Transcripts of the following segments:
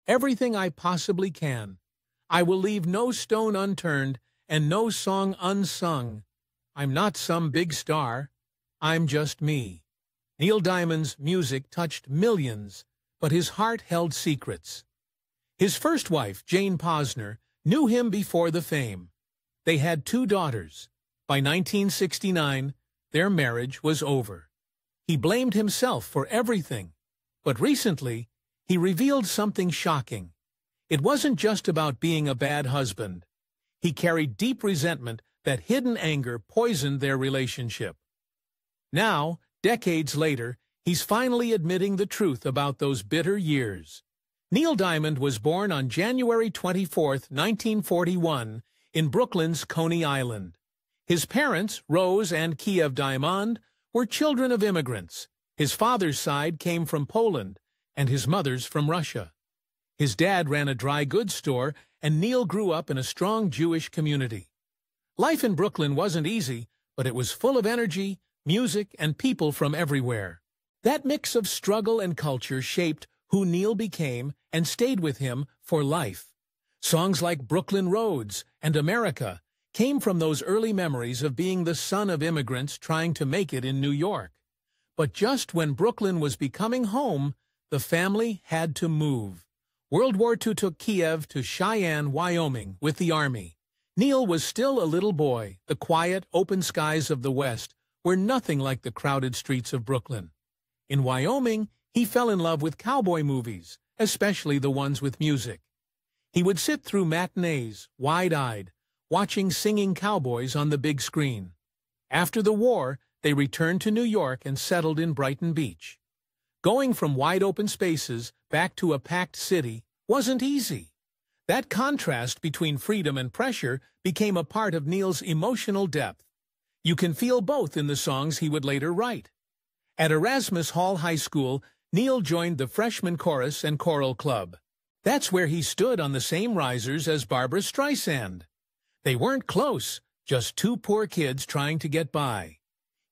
everything I possibly can. I will leave no stone unturned and no song unsung. I'm not some big star. I'm just me. Neil Diamond's music touched millions, but his heart held secrets. His first wife, Jane Posner, knew him before the fame. They had 2 daughters. By 1969, their marriage was over. He blamed himself for everything, but recently, he revealed something shocking. It wasn't just about being a bad husband. He carried deep resentment that hidden anger poisoned their relationship. Now, decades later, he's finally admitting the truth about those bitter years. Neil Diamond was born on January 24, 1941, in Brooklyn's Coney Island. His parents, Rose and Kiev Diamond, were children of immigrants. His father's side came from Poland, and his mother's from Russia. His dad ran a dry goods store, and Neil grew up in a strong Jewish community. Life in Brooklyn wasn't easy, but it was full of energy, music, and people from everywhere. That mix of struggle and culture shaped who Neil became and stayed with him for life. Songs like Brooklyn Roads and America came from those early memories of being the son of immigrants trying to make it in New York. But just when Brooklyn was becoming home, the family had to move. World War II took Kiev to Cheyenne, Wyoming, with the Army. Neil was still a little boy. The quiet, open skies of the West were nothing like the crowded streets of Brooklyn. In Wyoming, he fell in love with cowboy movies, especially the ones with music. He would sit through matinees, wide-eyed, watching singing cowboys on the big screen. After the war, they returned to New York and settled in Brighton Beach. Going from wide-open spaces back to a packed city wasn't easy. That contrast between freedom and pressure became a part of Neil's emotional depth. You can feel both in the songs he would later write. At Erasmus Hall High School, Neil joined the freshman chorus and choral club. That's where he stood on the same risers as Barbra Streisand. They weren't close, just 2 poor kids trying to get by.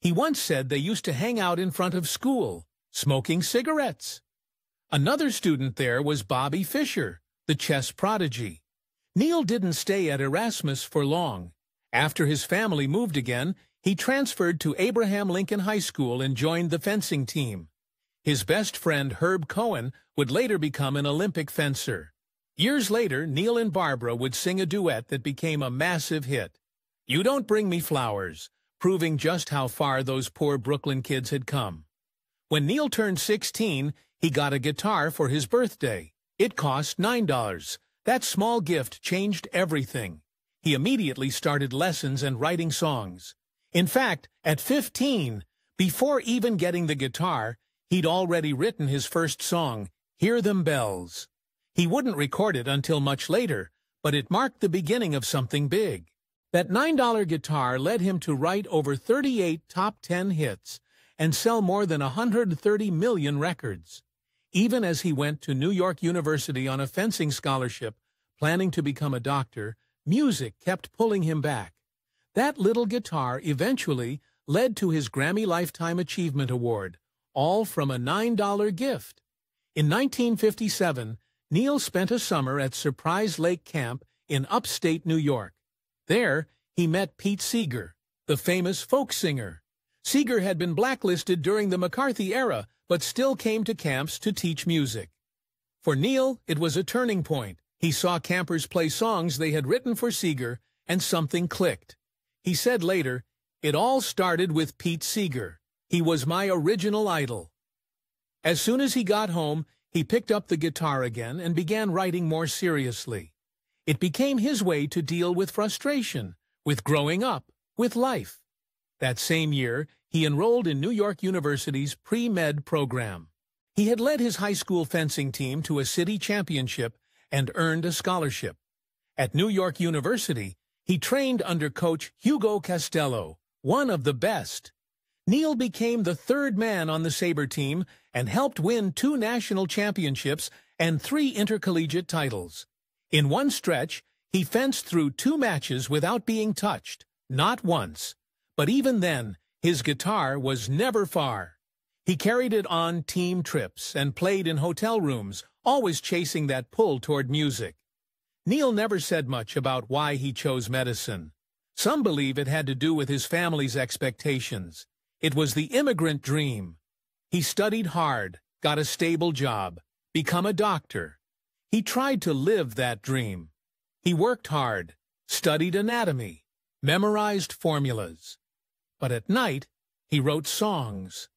He once said they used to hang out in front of school, smoking cigarettes. Another student there was Bobby Fischer, the chess prodigy. Neil didn't stay at Erasmus for long. After his family moved again, he transferred to Abraham Lincoln High School and joined the fencing team. His best friend Herb Cohen would later become an Olympic fencer. Years later, Neil and Barbra would sing a duet that became a massive hit, "You Don't Bring Me Flowers," proving just how far those poor Brooklyn kids had come. When Neil turned 16, he got a guitar for his birthday. It cost $9. That small gift changed everything. He immediately started lessons and writing songs. In fact, at 15, before even getting the guitar, he'd already written his first song, "Hear Them Bells." He wouldn't record it until much later, but it marked the beginning of something big. That $9 guitar led him to write over 38 top 10 hits and sell more than 130 million records. Even as he went to New York University on a fencing scholarship, planning to become a doctor, music kept pulling him back. That little guitar eventually led to his Grammy Lifetime Achievement Award, all from a $9 gift. In 1957, Neil spent a summer at Surprise Lake Camp in upstate New York. There, he met Pete Seeger, the famous folk singer. Seeger had been blacklisted during the McCarthy era, but still came to camps to teach music. For Neil, it was a turning point. He saw campers play songs they had written for Seeger, and something clicked. He said later, "It all started with Pete Seeger. He was my original idol." As soon as he got home, he picked up the guitar again and began writing more seriously. It became his way to deal with frustration, with growing up, with life. That same year, he enrolled in New York University's pre-med program. He had led his high school fencing team to a city championship and earned a scholarship. At New York University, he trained under coach Hugo Castello, one of the best. Neil became the 3rd man on the Sabre team and helped win 2 national championships and 3 intercollegiate titles. In one stretch, he fenced through 2 matches without being touched, not once. But even then, his guitar was never far. He carried it on team trips and played in hotel rooms, always chasing that pull toward music. Neil never said much about why he chose medicine. Some believe it had to do with his family's expectations. It was the immigrant dream. He studied hard, got a stable job, become a doctor. He tried to live that dream. He worked hard, studied anatomy, memorized formulas. But at night, he wrote songs.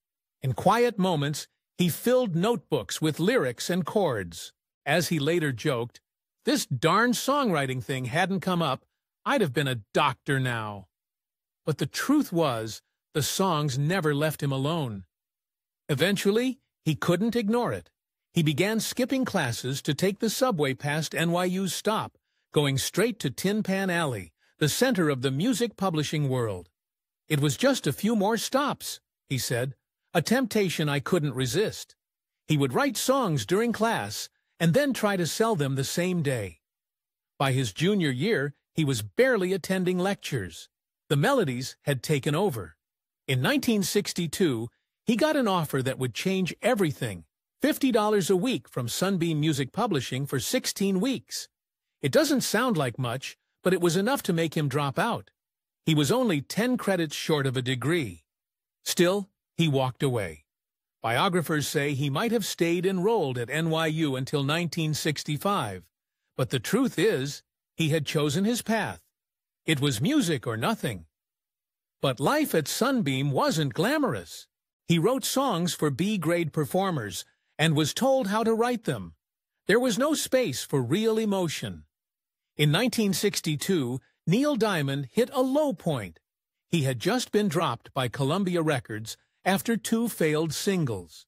In quiet moments, he filled notebooks with lyrics and chords. As he later joked, "This darn songwriting thing hadn't come up, I'd have been a doctor now." But the truth was, the songs never left him alone. Eventually, he couldn't ignore it. He began skipping classes to take the subway past NYU's stop, going straight to Tin Pan Alley, the center of the music publishing world. "It was just a few more stops," he said, "a temptation I couldn't resist." He would write songs during class and then try to sell them the same day. By his junior year, he was barely attending lectures. The melodies had taken over. In 1962, he got an offer that would change everything, $50 a week from Sunbeam Music Publishing for 16 weeks. It doesn't sound like much, but it was enough to make him drop out. He was only 10 credits short of a degree. Still, he walked away. Biographers say he might have stayed enrolled at NYU until 1965, but the truth is, he had chosen his path. It was music or nothing. But life at Sunbeam wasn't glamorous. He wrote songs for B-grade performers and was told how to write them. There was no space for real emotion. In 1962, Neil Diamond hit a low point. He had just been dropped by Columbia Records after 2 failed singles.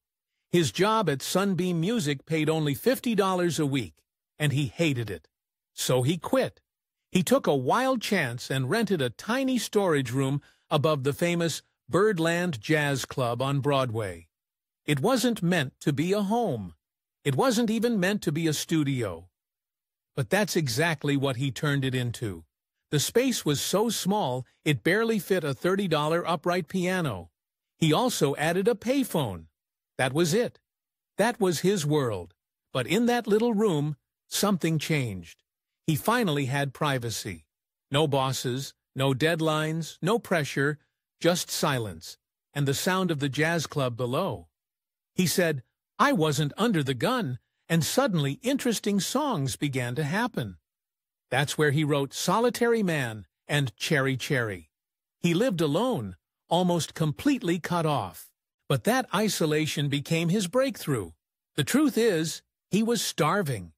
His job at Sunbeam Music paid only $50 a week, and he hated it. So he quit. He took a wild chance and rented a tiny storage room above the famous Birdland Jazz Club on Broadway. It wasn't meant to be a home. It wasn't even meant to be a studio. But that's exactly what he turned it into. The space was so small, it barely fit a $30 upright piano. He also added a payphone. That was it. That was his world. But in that little room, something changed. He finally had privacy. No bosses, no deadlines, no pressure, just silence, and the sound of the jazz club below. He said, "I wasn't under the gun," and suddenly interesting songs began to happen. That's where he wrote Solitary Man and Cherry Cherry. He lived alone, almost completely cut off. But that isolation became his breakthrough. The truth is, he was starving.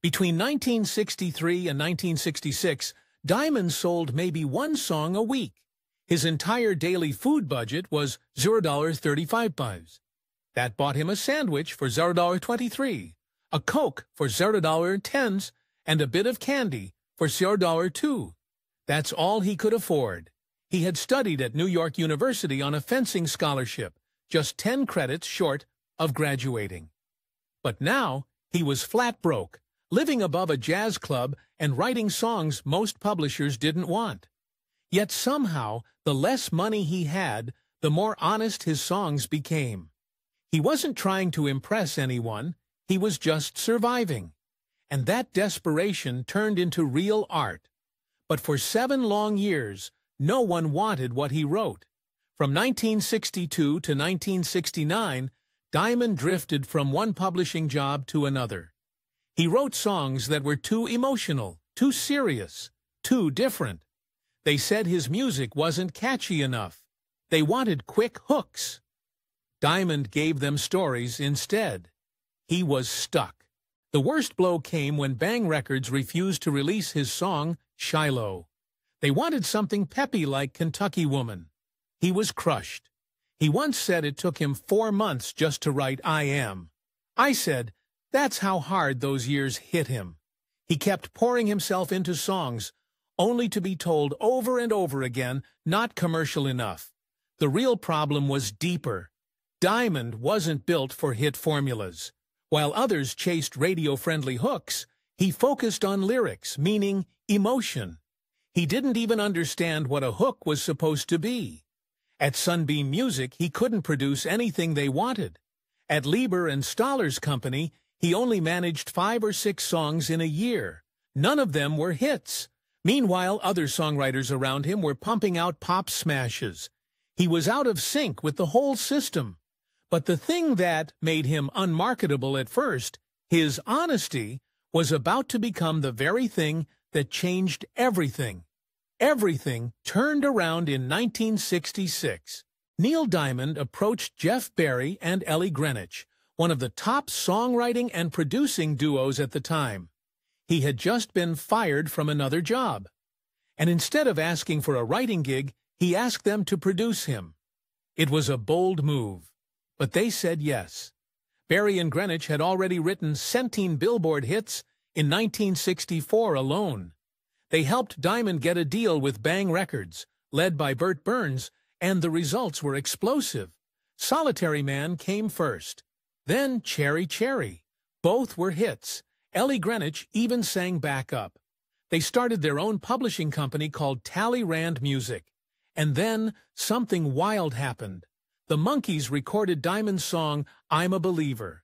Between 1963 and 1966, Diamond sold maybe 1 song a week. His entire daily food budget was $0.35. That bought him a sandwich for $0.23, a Coke for $0.10, and a bit of candy for $0.02. That's all he could afford. He had studied at New York University on a fencing scholarship, just 10 credits short of graduating. But now he was flat broke, living above a jazz club and writing songs most publishers didn't want. Yet somehow, the less money he had, the more honest his songs became. He wasn't trying to impress anyone, he was just surviving. And that desperation turned into real art. But for 7 long years, no one wanted what he wrote. From 1962 to 1969, Diamond drifted from one publishing job to another. He wrote songs that were too emotional, too serious, too different. They said his music wasn't catchy enough. They wanted quick hooks. Diamond gave them stories instead. He was stuck. The worst blow came when Bang Records refused to release his song, Shiloh. They wanted something peppy like Kentucky Woman. He was crushed. He once said it took him 4 months just to write I Am. I said, that's how hard those years hit him. He kept pouring himself into songs, only to be told over and over again, not commercial enough. The real problem was deeper. Diamond wasn't built for hit formulas. While others chased radio-friendly hooks, he focused on lyrics, meaning emotion. He didn't even understand what a hook was supposed to be. At Sunbeam Music, he couldn't produce anything they wanted. At Lieber and Stahler's company, He only managed 5 or 6 songs in a year. None of them were hits. Meanwhile, other songwriters around him were pumping out pop smashes. He was out of sync with the whole system. But the thing that made him unmarketable at first, his honesty, was about to become the very thing that changed everything. Everything turned around in 1966. Neil Diamond approached Jeff Barry and Ellie Greenwich, one of the top songwriting and producing duos at the time. He had just been fired from another job. And instead of asking for a writing gig, he asked them to produce him. It was a bold move, but they said yes. Barry and Greenwich had already written 17 Billboard hits in 1964 alone. They helped Diamond get a deal with Bang Records, led by Burt Burns, and the results were explosive. Solitary Man came first. Then Cherry Cherry. Both were hits. Ellie Greenwich even sang backup. They started their own publishing company called Talleyrand Music. And then something wild happened. The Monkees recorded Diamond's song, I'm a Believer.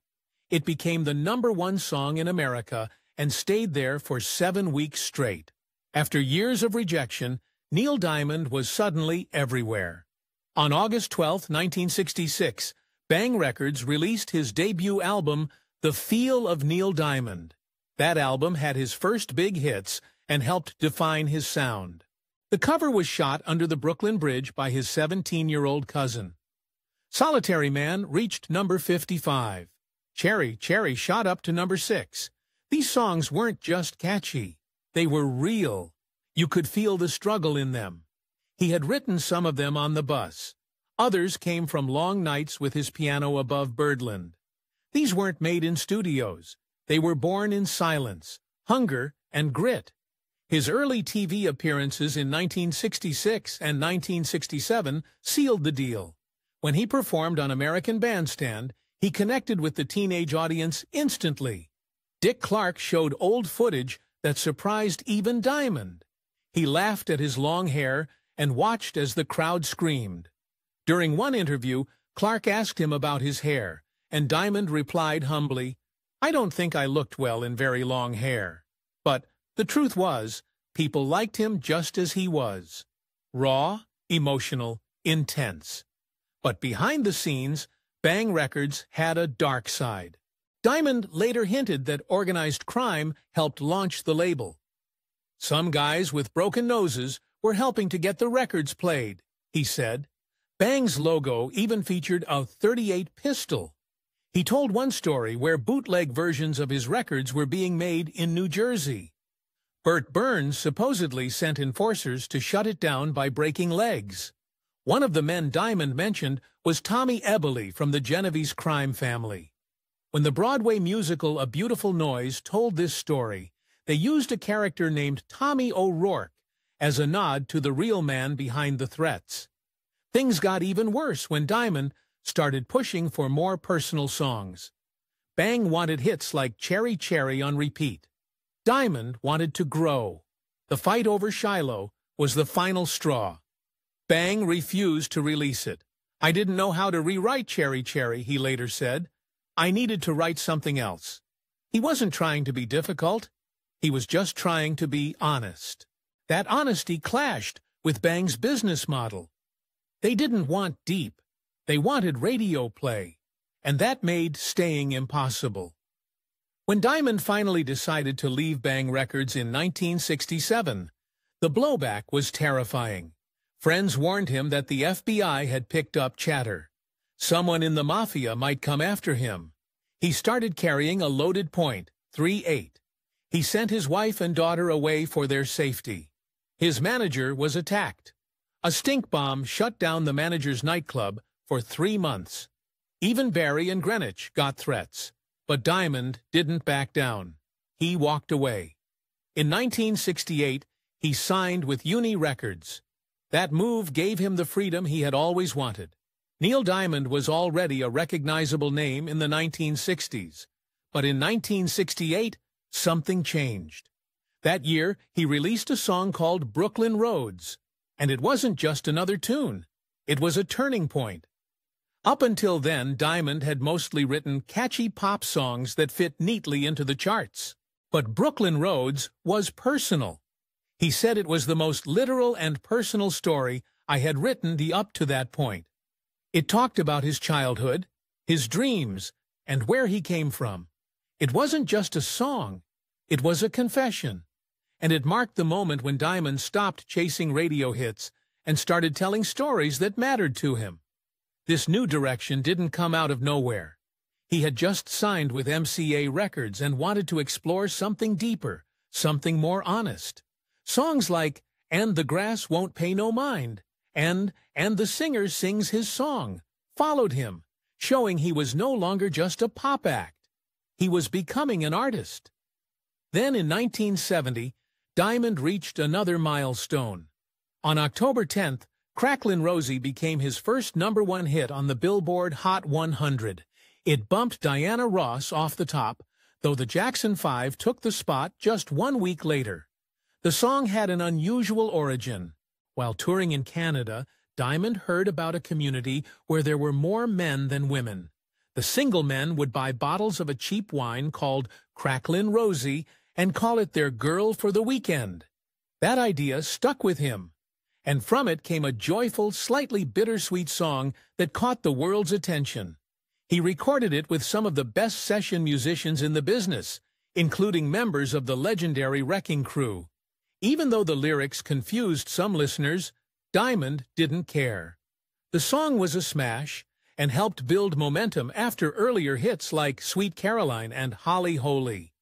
It became the #1 song in America and stayed there for 7 weeks straight. After years of rejection, Neil Diamond was suddenly everywhere. On August 12, 1966, Bang Records released his debut album, The Feel of Neil Diamond. That album had his first big hits and helped define his sound. The cover was shot under the Brooklyn Bridge by his 17-year-old cousin. Solitary Man reached number 55. Cherry Cherry shot up to number 6. These songs weren't just catchy. They were real. You could feel the struggle in them. He had written some of them on the bus. Others came from long nights with his piano above Birdland. These weren't made in studios. They were born in silence, hunger, and grit. His early TV appearances in 1966 and 1967 sealed the deal. When he performed on American Bandstand, he connected with the teenage audience instantly. Dick Clark showed old footage that surprised even Diamond. He laughed at his long hair and watched as the crowd screamed. During one interview, Clark asked him about his hair, and Diamond replied humbly, I don't think I looked well in very long hair. But the truth was, people liked him just as he was. Raw, emotional, intense. But behind the scenes, Bang Records had a dark side. Diamond later hinted that organized crime helped launch the label. Some guys with broken noses were helping to get the records played, he said. Bang's logo even featured a .38 pistol. He told one story where bootleg versions of his records were being made in New Jersey. Burt Burns supposedly sent enforcers to shut it down by breaking legs. One of the men Diamond mentioned was Tommy Eberly from the Genovese crime family. When the Broadway musical A Beautiful Noise told this story, they used a character named Tommy O'Rourke as a nod to the real man behind the threats. Things got even worse when Diamond started pushing for more personal songs. Bang wanted hits like Cherry Cherry on repeat. Diamond wanted to grow. The fight over Shiloh was the final straw. Bang refused to release it. I didn't know how to rewrite Cherry Cherry, he later said. I needed to write something else. He wasn't trying to be difficult. He was just trying to be honest. That honesty clashed with Bang's business model. They didn't want deep. They wanted radio play, and that made staying impossible. When Diamond finally decided to leave Bang Records in 1967, the blowback was terrifying. Friends warned him that the FBI had picked up chatter. Someone in the mafia might come after him. He started carrying a loaded .38. He sent his wife and daughter away for their safety. His manager was attacked. A stink bomb shut down the manager's nightclub for 3 months. Even Barry and Greenwich got threats. But Diamond didn't back down. He walked away. In 1968, he signed with Uni Records. That move gave him the freedom he had always wanted. Neil Diamond was already a recognizable name in the 1960s. But in 1968, something changed. That year, he released a song called Brooklyn Roads. And it wasn't just another tune. It was a turning point. Up until then, Diamond had mostly written catchy pop songs that fit neatly into the charts. But Brooklyn Roads was personal. He said it was the most literal and personal story I had written up to that point. It talked about his childhood, his dreams, and where he came from. It wasn't just a song, it was a confession. And it marked the moment when Diamond stopped chasing radio hits and started telling stories that mattered to him. This new direction didn't come out of nowhere. He had just signed with MCA Records and wanted to explore something deeper, something more honest. Songs like "And the Grass Won't Pay No Mind" and "The Singer Sings His Song" followed him, showing he was no longer just a pop act. He was becoming an artist. Then in 1970, Diamond reached another milestone. On October 10th, Cracklin' Rosie became his first #1 hit on the Billboard Hot 100. It bumped Diana Ross off the top, though the Jackson 5 took the spot just 1 week later. The song had an unusual origin. While touring in Canada, Diamond heard about a community where there were more men than women. The single men would buy bottles of a cheap wine called Cracklin' Rosie and call it their girl for the weekend. That idea stuck with him, and from it came a joyful, slightly bittersweet song that caught the world's attention. He recorded it with some of the best session musicians in the business, including members of the legendary Wrecking Crew. Even though the lyrics confused some listeners, Diamond didn't care. The song was a smash and helped build momentum after earlier hits like Sweet Caroline and Holly Holy.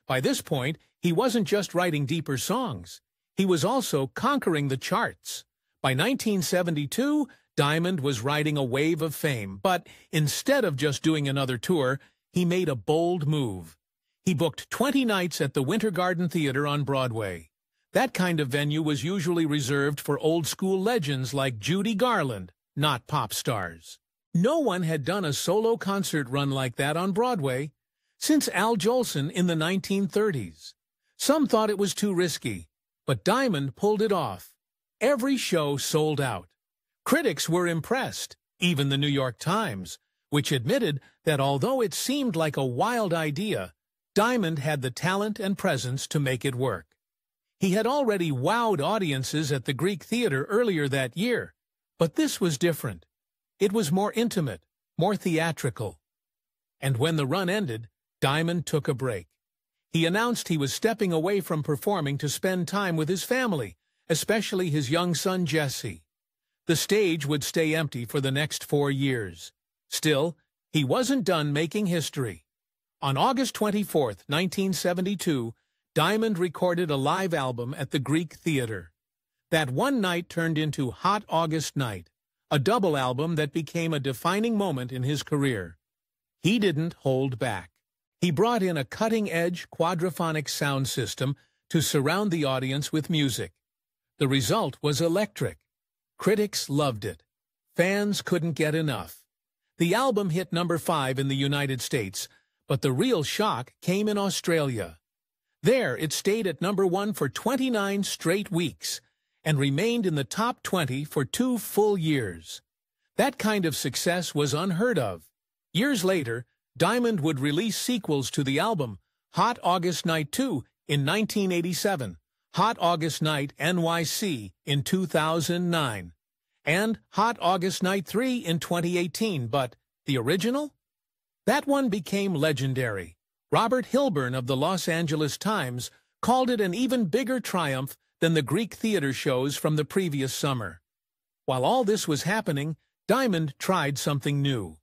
By this point, he wasn't just writing deeper songs. He was also conquering the charts. By 1972, Diamond was riding a wave of fame, but instead of just doing another tour, he made a bold move. He booked 20 nights at the Winter Garden Theater on Broadway. That kind of venue was usually reserved for old-school legends like Judy Garland, not pop stars. No one had done a solo concert run like that on Broadway since Al Jolson in the 1930s. Some thought it was too risky, but Diamond pulled it off. Every show sold out. Critics were impressed, even the New York Times, which admitted that although it seemed like a wild idea, Diamond had the talent and presence to make it work. He had already wowed audiences at the Greek Theater earlier that year, but this was different. It was more intimate, more theatrical. And when the run ended, Diamond took a break. He announced he was stepping away from performing to spend time with his family, especially his young son Jesse. The stage would stay empty for the next 4 years. Still, he wasn't done making history. On August 24, 1972, Diamond recorded a live album at the Greek Theater. That one night turned into Hot August Night, a double album that became a defining moment in his career. He didn't hold back. He brought in a cutting-edge quadraphonic sound system to surround the audience with music. The result was electric. Critics loved it. Fans couldn't get enough. The album hit #5 in the United States, but the real shock came in Australia. There, it stayed at #1 for 29 straight weeks and remained in the top 20 for 2 full years. That kind of success was unheard of. Years later, Diamond would release sequels to the album, Hot August Night 2 in 1987, Hot August Night NYC in 2009, and Hot August Night 3 in 2018, but the original? That one became legendary. Robert Hilburn of the Los Angeles Times called it an even bigger triumph than the Greek theater shows from the previous summer. While all this was happening, Diamond tried something new.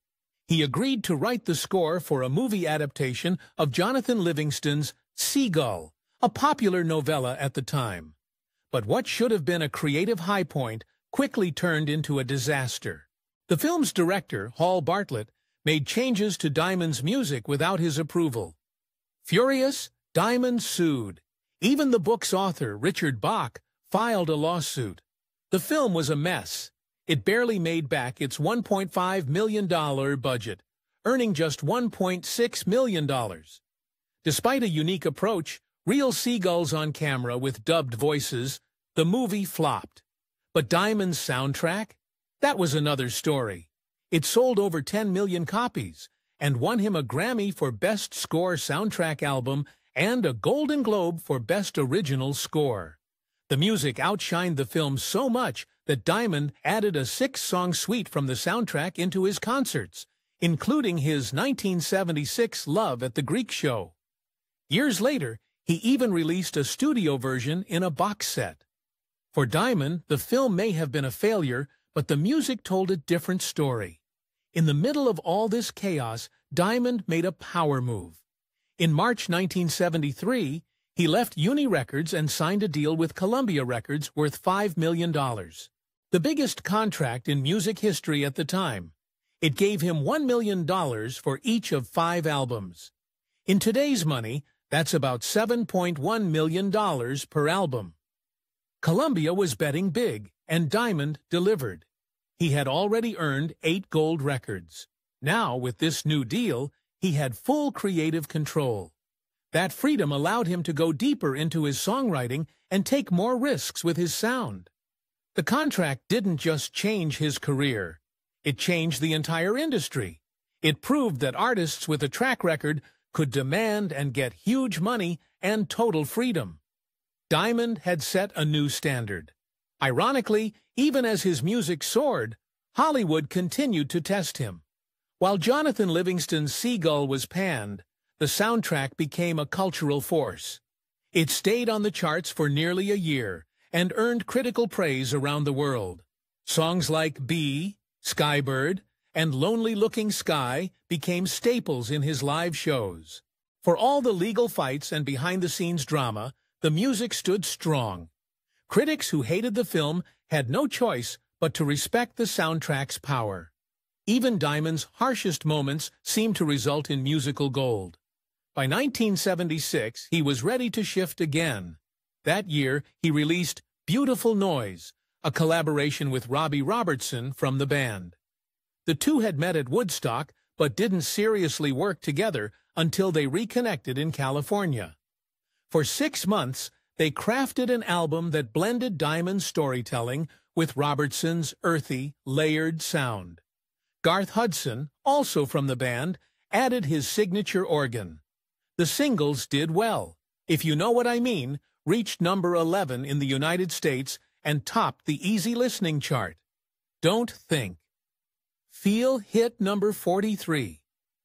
He agreed to write the score for a movie adaptation of Jonathan Livingston's Seagull, a popular novella at the time. But what should have been a creative high point quickly turned into a disaster. The film's director, Hall Bartlett, made changes to Diamond's music without his approval. Furious, Diamond sued. Even the book's author, Richard Bach, filed a lawsuit. The film was a mess. It barely made back its $1.5 million budget, earning just $1.6 million. Despite a unique approach, real seagulls on camera with dubbed voices, the movie flopped. But Diamond's soundtrack? That was another story. It sold over 10 million copies and won him a Grammy for Best Score Soundtrack Album and a Golden Globe for Best Original Score. The music outshined the film so much that Diamond added a 6-song suite from the soundtrack into his concerts, including his 1976 Love at the Greek Show. Years later, he even released a studio version in a box set. For Diamond, the film may have been a failure, but the music told a different story. In the middle of all this chaos, Diamond made a power move. In March 1973, he left Uni Records and signed a deal with Columbia Records worth $5 million. The biggest contract in music history at the time. It gave him $1 million for each of 5 albums. In today's money, that's about $7.1 million per album. Columbia was betting big, and Diamond delivered. He had already earned 8 gold records. Now, with this new deal, he had full creative control. That freedom allowed him to go deeper into his songwriting and take more risks with his sound. The contract didn't just change his career. It changed the entire industry. It proved that artists with a track record could demand and get huge money and total freedom. Diamond had set a new standard. Ironically, even as his music soared, Hollywood continued to test him. While Jonathan Livingston's Seagull was panned, the soundtrack became a cultural force. It stayed on the charts for nearly a year and earned critical praise around the world. Songs like Bee, Skybird, and Lonely Looking Sky became staples in his live shows. For all the legal fights and behind-the-scenes drama, the music stood strong. Critics who hated the film had no choice but to respect the soundtrack's power. Even Diamond's harshest moments seemed to result in musical gold. By 1976, he was ready to shift again. That year, he released Beautiful Noise, a collaboration with Robbie Robertson from the band. The two had met at Woodstock, but didn't seriously work together until they reconnected in California. For 6 months, they crafted an album that blended Diamond's storytelling with Robertson's earthy, layered sound. Garth Hudson, also from the band, added his signature organ. The singles did well. If You Know What I Mean reached number 11 in the United States and topped the easy listening chart. Don't Think. Feel hit number 43.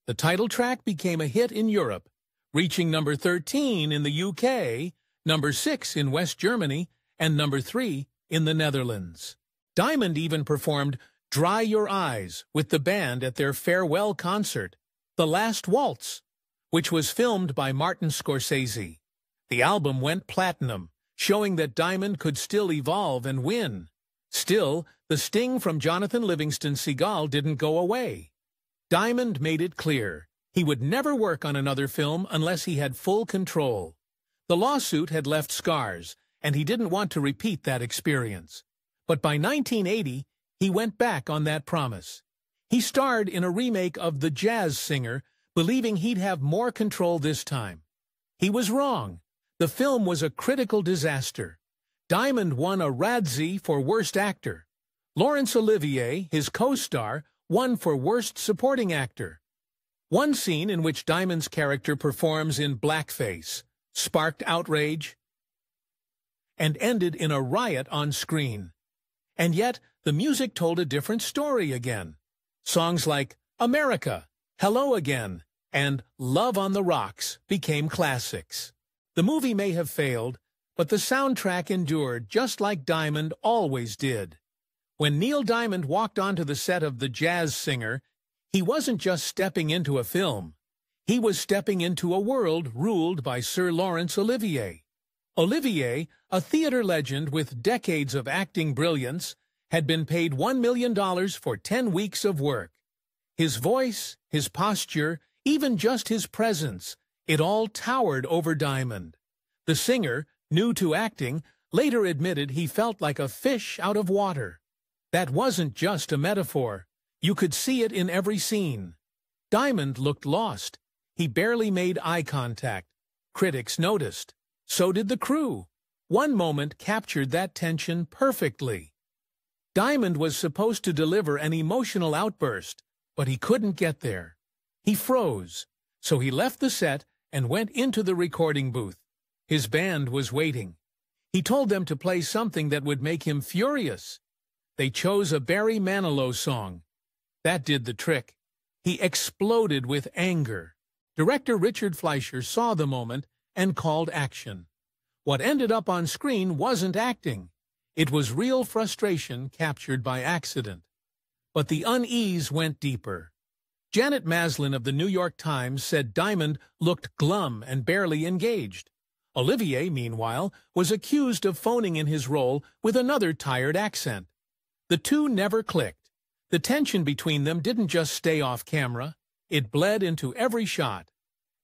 The title track became a hit in Europe, reaching number 13 in the UK, number 6 in West Germany, and number 3 in the Netherlands. Diamond even performed Dry Your Eyes with the band at their farewell concert, The Last Waltz, which was filmed by Martin Scorsese. The album went platinum, showing that Diamond could still evolve and win. Still, the sting from Jonathan Livingston's Seagull didn't go away. Diamond made it clear he would never work on another film unless he had full control. The lawsuit had left scars, and he didn't want to repeat that experience. But by 1980, he went back on that promise. He starred in a remake of The Jazz Singer, believing he'd have more control this time. He was wrong. The film was a critical disaster. Diamond won a Razzie for Worst Actor. Laurence Olivier, his co-star, won for Worst Supporting Actor. One scene in which Diamond's character performs in blackface sparked outrage and ended in a riot on screen. And yet, the music told a different story again. Songs like America, Hello Again, and Love on the Rocks became classics. The movie may have failed, but the soundtrack endured just like Diamond always did. When Neil Diamond walked onto the set of The Jazz Singer, he wasn't just stepping into a film. He was stepping into a world ruled by Sir Laurence Olivier. Olivier, a theater legend with decades of acting brilliance, had been paid $1 million for 10 weeks of work. His voice, his posture, even just his presence, it all towered over Diamond. The singer, new to acting, later admitted he felt like a fish out of water. That wasn't just a metaphor. You could see it in every scene. Diamond looked lost. He barely made eye contact. Critics noticed. So did the crew. One moment captured that tension perfectly. Diamond was supposed to deliver an emotional outburst, but he couldn't get there. He froze, so he left the set and went into the recording booth. His band was waiting. He told them to play something that would make him furious. They chose a Barry Manilow song. That did the trick. He exploded with anger. Director Richard Fleischer saw the moment and called action. What ended up on screen wasn't acting. It was real frustration captured by accident. But the unease went deeper. Janet Maslin of the New York Times said Diamond looked glum and barely engaged. Olivier, meanwhile, was accused of phoning in his role with another tired accent. The two never clicked. The tension between them didn't just stay off camera. It bled into every shot.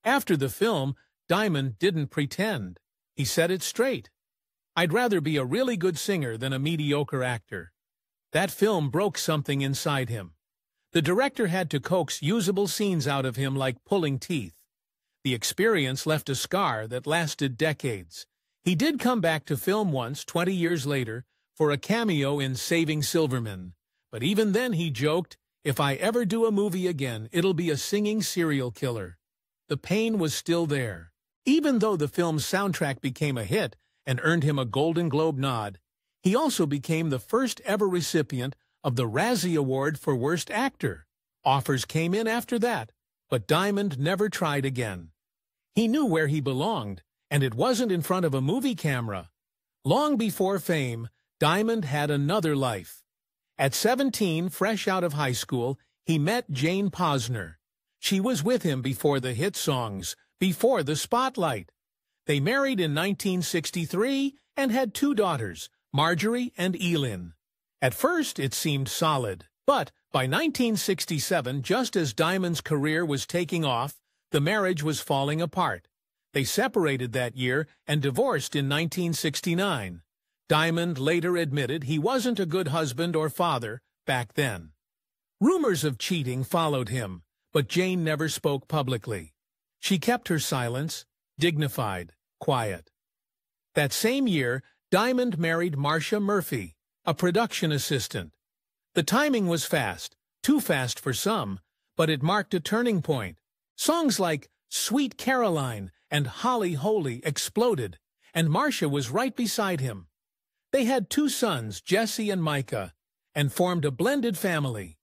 After the film, Diamond didn't pretend. He said it straight. "I'd rather be a really good singer than a mediocre actor." That film broke something inside him. The director had to coax usable scenes out of him like pulling teeth. The experience left a scar that lasted decades. He did come back to film once, 20 years later, for a cameo in Saving Silverman. But even then he joked, "If I ever do a movie again, it'll be a singing serial killer." The pain was still there. Even though the film's soundtrack became a hit and earned him a Golden Globe nod, he also became the first ever recipient of the Razzie Award for Worst Actor. Offers came in after that, but Diamond never tried again. He knew where he belonged, and it wasn't in front of a movie camera. Long before fame, Diamond had another life. At 17, fresh out of high school, he met Jane Posner. She was with him before the hit songs, before the spotlight. They married in 1963 and had 2 daughters, Marjorie and Elin. At first, it seemed solid, but by 1967, just as Diamond's career was taking off, the marriage was falling apart. They separated that year and divorced in 1969. Diamond later admitted he wasn't a good husband or father back then. Rumors of cheating followed him, but Jane never spoke publicly. She kept her silence, dignified, quiet. That same year, Diamond married Marcia Murphy, a production assistant. The timing was fast, too fast for some, but it marked a turning point. Songs like Sweet Caroline and Holly Holy exploded, and Marcia was right beside him. They had 2 sons, Jesse and Micah, and formed a blended family.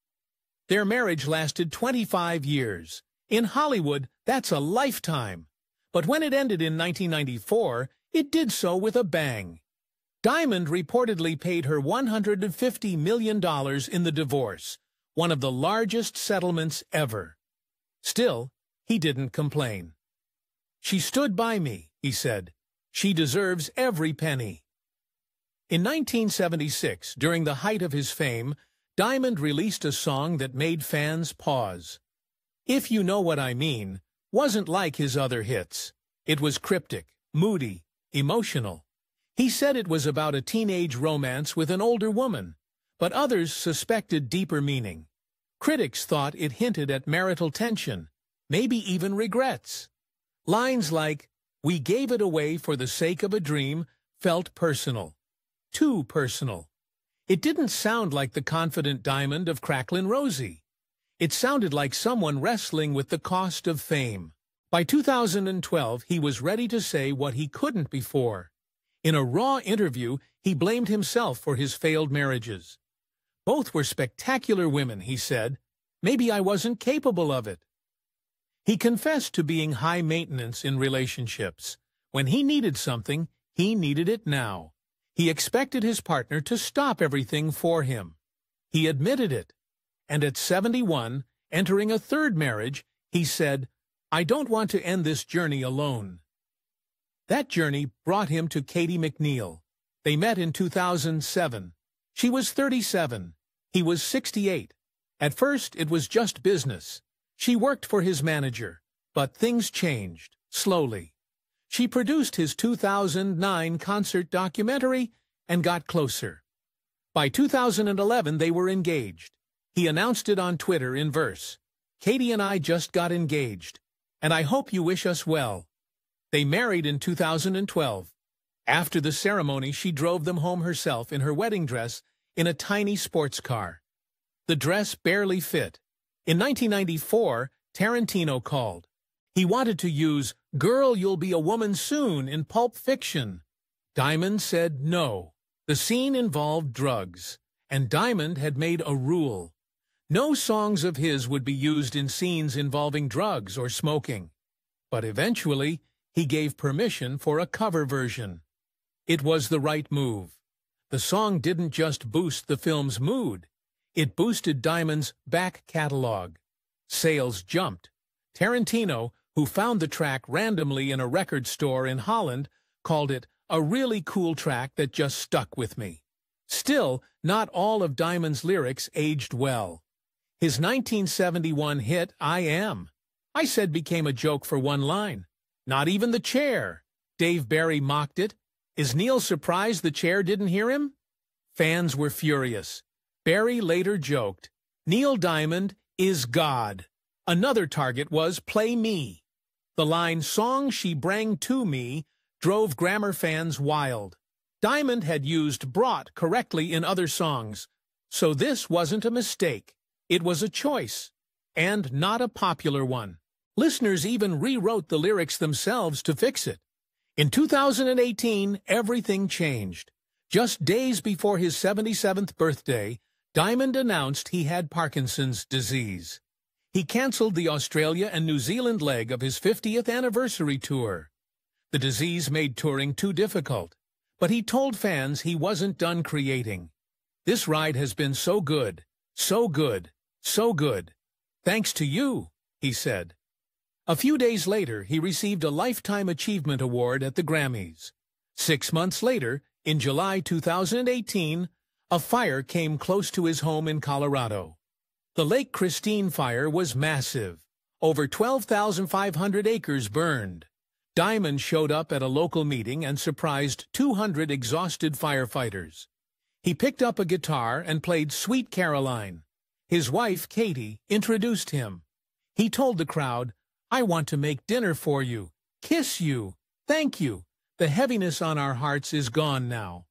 Their marriage lasted 25 years. In Hollywood, that's a lifetime. But when it ended in 1994, it did so with a bang. Diamond reportedly paid her $150 million in the divorce, one of the largest settlements ever. Still, he didn't complain. "She stood by me," he said. "She deserves every penny." In 1976, during the height of his fame, Diamond released a song that made fans pause. If You Know What I Mean wasn't like his other hits. It was cryptic, moody, emotional. He said it was about a teenage romance with an older woman, but others suspected deeper meaning. Critics thought it hinted at marital tension, maybe even regrets. Lines like, "We gave it away for the sake of a dream," felt personal. Too personal. It didn't sound like the confident Diamond of Cracklin' Rosie. It sounded like someone wrestling with the cost of fame. By 2012, he was ready to say what he couldn't before. In a raw interview, he blamed himself for his failed marriages. "Both were spectacular women," he said. "Maybe I wasn't capable of it." He confessed to being high maintenance in relationships. When he needed something, he needed it now. He expected his partner to stop everything for him. He admitted it. And at 71, entering a 3rd marriage, he said, "I don't want to end this journey alone." That journey brought him to Katie McNeil. They met in 2007. She was 37. He was 68. At first, it was just business. She worked for his manager, but things changed, slowly. She produced his 2009 concert documentary and got closer. By 2011, they were engaged. He announced it on Twitter in verse, "Katie and I just got engaged, and I hope you wish us well." They married in 2012. After the ceremony, she drove them home herself in her wedding dress in a tiny sports car. The dress barely fit. In 1994, Tarantino called. He wanted to use "Girl, You'll Be a Woman Soon" in Pulp Fiction. Diamond said no. The scene involved drugs, and Diamond had made a rule. No songs of his would be used in scenes involving drugs or smoking. But eventually, he gave permission for a cover version. It was the right move. The song didn't just boost the film's mood. It boosted Diamond's back catalog. Sales jumped. Tarantino, who found the track randomly in a record store in Holland, called it a really cool track that just stuck with me. Still, not all of Diamond's lyrics aged well. His 1971 hit, "I Am," I said became a joke for one line. "Not even the chair." Dave Barry mocked it. Is Neil surprised the chair didn't hear him? Fans were furious. Barry later joked, "Neil Diamond is God." Another target was "Play Me." The line "Song she brang to me" drove grammar fans wild. Diamond had used brought correctly in other songs, so this wasn't a mistake. It was a choice, and not a popular one. Listeners even rewrote the lyrics themselves to fix it. In 2018, everything changed. Just days before his 77th birthday, Diamond announced he had Parkinson's disease. He canceled the Australia and New Zealand leg of his 50th anniversary tour. The disease made touring too difficult, but he told fans he wasn't done creating. "This ride has been so good, so good, so good. Thanks to you," he said. A few days later, he received a Lifetime Achievement Award at the Grammys. 6 months later, in July 2018, a fire came close to his home in Colorado. The Lake Christine fire was massive. Over 12,500 acres burned. Diamond showed up at a local meeting and surprised 200 exhausted firefighters. He picked up a guitar and played "Sweet Caroline." His wife, Katie, introduced him. He told the crowd, "I want to make dinner for you, kiss you, thank you. The heaviness on our hearts is gone now."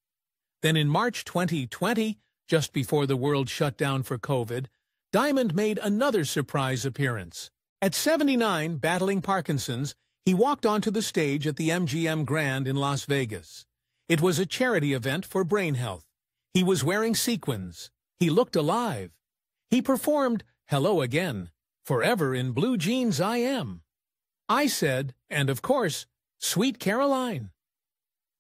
Then in March 2020, just before the world shut down for COVID, Diamond made another surprise appearance. At 79, battling Parkinson's, he walked onto the stage at the MGM Grand in Las Vegas. It was a charity event for brain health. He was wearing sequins. He looked alive. He performed "Hello Again," "Forever in Blue Jeans I Am." I said, and of course, "Sweet Caroline."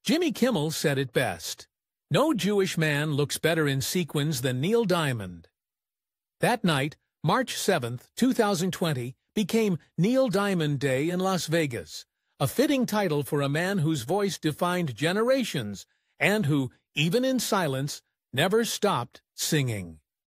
Jimmy Kimmel said it best. No Jewish man looks better in sequins than Neil Diamond. That night, March 7, 2020, became Neil Diamond Day in Las Vegas, a fitting title for a man whose voice defined generations and who, even in silence, never stopped singing.